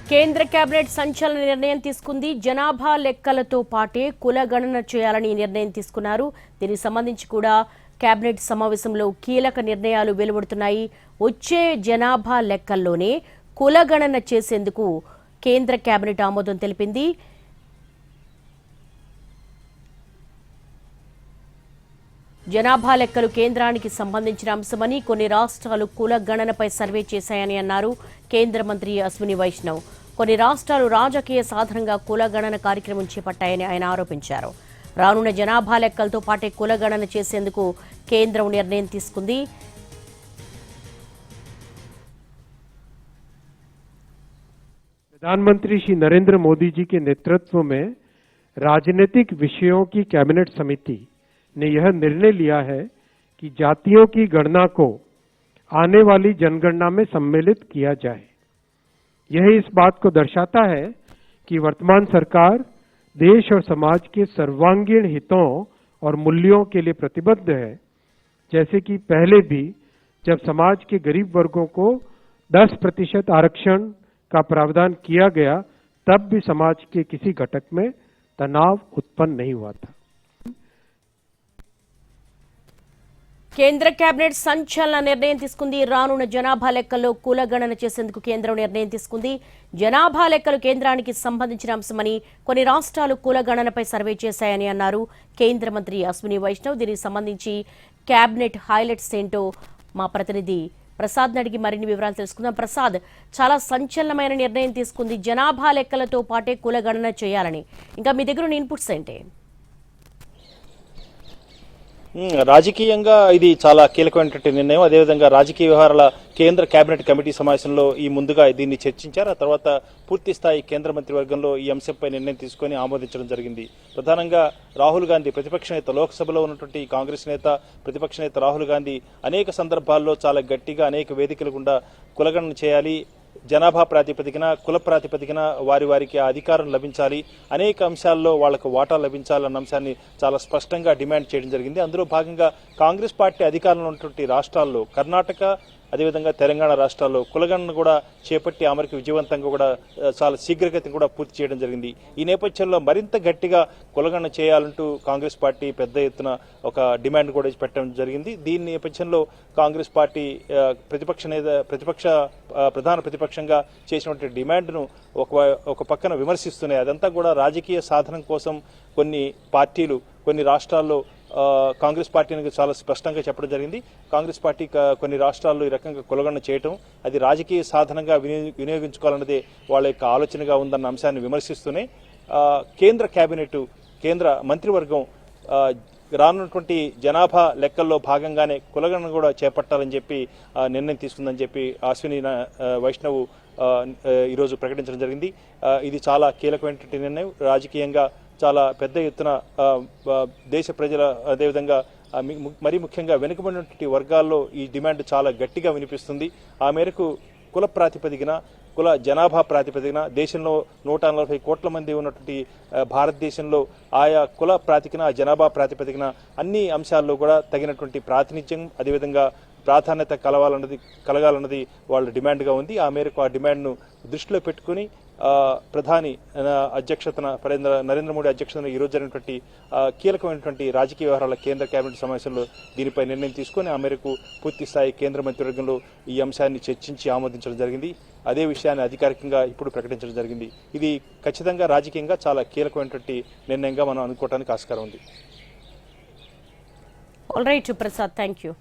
కేంద్ర కేబినెట్ సంచలన నిర్ణయం తీసుకుంది. జనాభా లెక్కలతో పాటే కుల గణన చేయాలని నిర్ణయం తీసుకున్నారు. దీనికి సంబంధించి కూడా కేబినెట్ సమావేశంలో కీలక నిర్ణయాలు వెలువడుతున్నాయి. వచ్చే జనాభా లెక్కల్లోనే కుల గణన చేసేందుకు కేంద్ర కేబినెట్ ఆమోదం తెలిపింది. జనాభా లెక్కలు కేంద్రానికి సంబంధించిన అంశమని, కొన్ని రాష్ట్రాలు కుల గణనపై సర్వే చేశాయని అన్నారు కేంద్ర మంత్రి అశ్విని వైష్ణవ్. కొన్ని రాష్ట్రాలు రాజకీయ సాధనంగా కుల గణన కార్యక్రమం చేపట్టాయని ఆయన ఆరోపించారు. రానున్న జనాభా లెక్కలతో పాటే కుల గణన చేసేందుకు కేంద్రం నిర్ణయం తీసుకుంది. प्रधानमंत्री श्री नरेंद्र मोदी जी के नेतृत्व में राजनीतिक विषयों की कैबिनेट समिति ने यह निर्णय लिया है कि जातियों की गणना को आने वाली जनगणना में सम्मिलित किया जाए। यह इस बात को दर्शाता है कि वर्तमान सरकार देश और समाज के सर्वांगीण हितों और मूल्यों के लिए प्रतिबद्ध है। जैसे कि पहले भी जब समाज के गरीब वर्गों को 10% आरक्षण का प्रावधान किया गया, तब भी समाज के किसी घटक में तनाव उत्पन्न नहीं हुआ था। కేంద్ర కేబినెట్ సంచలన నిర్ణయం తీసుకుంది. రానున్న జనాభా లెక్కల్లో కుల గణన చేసేందుకు కేంద్రం నిర్ణయం తీసుకుంది. జనాభా లెక్కలు కేంద్రానికి సంబంధించిన అంశమని, కొన్ని రాష్ట్రాలు కుల గణనపై సర్వే చేశాయని అన్నారు కేంద్ర మంత్రి అశ్విని వైష్ణవ్. దీనికి సంబంధించి కేబినెట్ హైలైట్స్ ఏంటో మా ప్రతినిధి ప్రసాద్ అడిగి మరిన్ని వివరాలు తెలుసుకుందాం. ప్రసాద్, చాలా సంచలనమైన నిర్ణయం తీసుకుంది. జనాభా లెక్కలతో పాటే కుల గణన చేయాలని, ఇంకా మీ దగ్గర ఉన్న ఇన్పుట్స్ ఏంటి? రాజకీయంగా ఇది చాలా కీలకమైనటువంటి నిర్ణయం. అదేవిధంగా రాజకీయ వ్యవహారాల కేంద్ర కేబినెట్ కమిటీ సమావేశంలో ఈ ముందుగా దీన్ని చర్చించారు. ఆ తర్వాత పూర్తి స్థాయి కేంద్ర మంత్రివర్గంలో ఈ అంశంపై నిర్ణయం తీసుకుని ఆమోదించడం జరిగింది. ప్రధానంగా రాహుల్ గాంధీ, ప్రతిపక్ష నేత, లోక్సభలో ఉన్నటువంటి కాంగ్రెస్ నేత, ప్రతిపక్ష నేత రాహుల్ గాంధీ అనేక సందర్భాల్లో చాలా గట్టిగా అనేక వేదికల గుండా కులగణన చేయాలి, జనాభా ప్రాతిపదికన, కుల ప్రాతిపదికన వారికి అధికారం లభించాలి, అనేక అంశాల్లో వాళ్లకు వాటా లభించాలన్న అంశాన్ని చాలా స్పష్టంగా డిమాండ్ చేయడం జరిగింది. అందులో భాగంగా కాంగ్రెస్ పార్టీ అధికారంలో ఉన్నటువంటి రాష్ట్రాల్లో కర్ణాటక, అదేవిధంగా తెలంగాణ రాష్ట్రాల్లో కులగణన కూడా చేపట్టి అమరికి విజయవంతంగా కూడా చాలా శీఘ్రగతిని కూడా పూర్తి చేయడం జరిగింది. ఈ నేపథ్యంలో మరింత గట్టిగా కులగణన చేయాలంటూ కాంగ్రెస్ పార్టీ పెద్ద ఎత్తున ఒక డిమాండ్ కూడా పెట్టడం జరిగింది. దీని నేపథ్యంలో కాంగ్రెస్ పార్టీ ప్రధాన ప్రతిపక్షంగా చేసినటువంటి డిమాండ్ను ఒక పక్కన విమర్శిస్తున్నాయి. అదంతా కూడా రాజకీయ సాధనం కోసం కొన్ని పార్టీలు, కొన్ని రాష్ట్రాల్లో కాంగ్రెస్ పార్టీని చాలా స్పష్టంగా చెప్పడం జరిగింది. కాంగ్రెస్ పార్టీ కొన్ని రాష్ట్రాల్లో ఈ రకంగా కులగణన చేయటం, అది రాజకీయ సాధనంగా వినియోగించుకోవాలన్నదే వాళ్ళ యొక్క ఆలోచనగా ఉందన్న అంశాన్ని విమర్శిస్తూనే కేంద్ర కేబినెట్, కేంద్ర మంత్రివర్గం రానున్నటువంటి జనాభా లెక్కల్లో భాగంగానే కులగణన కూడా చేపట్టాలని చెప్పి నిర్ణయం తీసుకుందని చెప్పి అశ్విని వైష్ణవ్ ఈరోజు ప్రకటించడం జరిగింది. ఇది చాలా కీలకమైనటువంటి నిర్ణయం. రాజకీయంగా చాలా పెద్ద ఎత్తున దేశ ప్రజల, అదేవిధంగా మరీ ముఖ్యంగా వెనుకబడినటువంటి వర్గాల్లో ఈ డిమాండ్ చాలా గట్టిగా వినిపిస్తుంది. ఆ మేరకు కుల ప్రాతిపదికన, కుల జనాభా ప్రాతిపదికన, దేశంలో 140 కోట్ల మంది ఉన్నటువంటి భారతదేశంలో ఆయా కుల ప్రాతిపదికన, జనాభా ప్రాతిపదికన అన్ని అంశాల్లో కూడా తగినటువంటి ప్రాతినిధ్యం, అదేవిధంగా ప్రాధాన్యత కలగాలన్నది వాళ్ళ డిమాండ్గా ఉంది. ఆ మేరకు ఆ డిమాండ్ను దృష్టిలో పెట్టుకుని ప్రధాని అధ్యక్షతన, నరేంద్ర మోడీ అధ్యక్షతన ఈరోజు జరిగినటువంటి కీలకమైనటువంటి రాజకీయ వ్యవహారాల కేంద్ర కేబినెట్ సమావేశంలో దీనిపై నిర్ణయం తీసుకుని ఆ మేరకు పూర్తి స్థాయి కేంద్ర మంత్రివర్గంలో ఈ అంశాన్ని చర్చించి ఆమోదించడం జరిగింది. అదే విషయాన్ని అధికారికంగా ఇప్పుడు ప్రకటించడం జరిగింది. ఇది ఖచ్చితంగా రాజకీయంగా చాలా కీలకమైనటువంటి నిర్ణయంగా మనం అనుకోవడానికి ఆస్కారం ఉంది. All right Prasad, thank you.